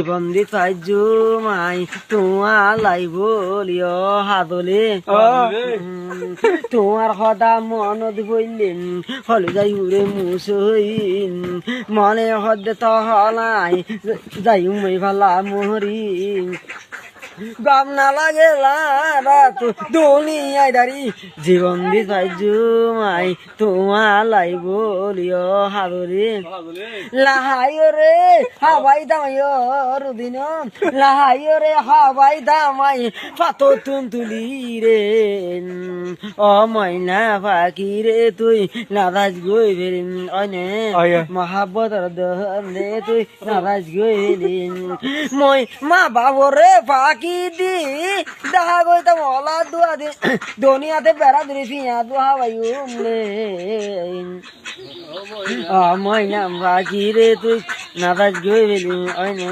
বন্দি চাইজু মাই তোমার লাই বলিও হাদলে তোমার সদা মনত বললেন হলে যাই উড়ে মুসইন মনে হদে তো হলাই যাই উমাই ভালা মহরি গাম না লাগে রাত দুনিয়ায় দাঁড়ি জীবন দি চাইজু মাই তোমার লাই বলিও হাদলে লাহাইও রে হাবাই দামাইও রুদিন লাহাইও রে হাবাই দামাই পাতো তুলি রে ও ময়না পাখি রে তুই নারাজ গই বেরিন অনে মহাব্বতর দহনে তুই নারাজ গই বেরিন মই মা বাবরে পাখি দি দেখা গইতাম ওলা দুয়া দি দুনিয়াতে বেড়া ধরে ফিয়া দুহা বাইম রে ময়না পাখি রে তুই নারাজ গই বেরিন অনে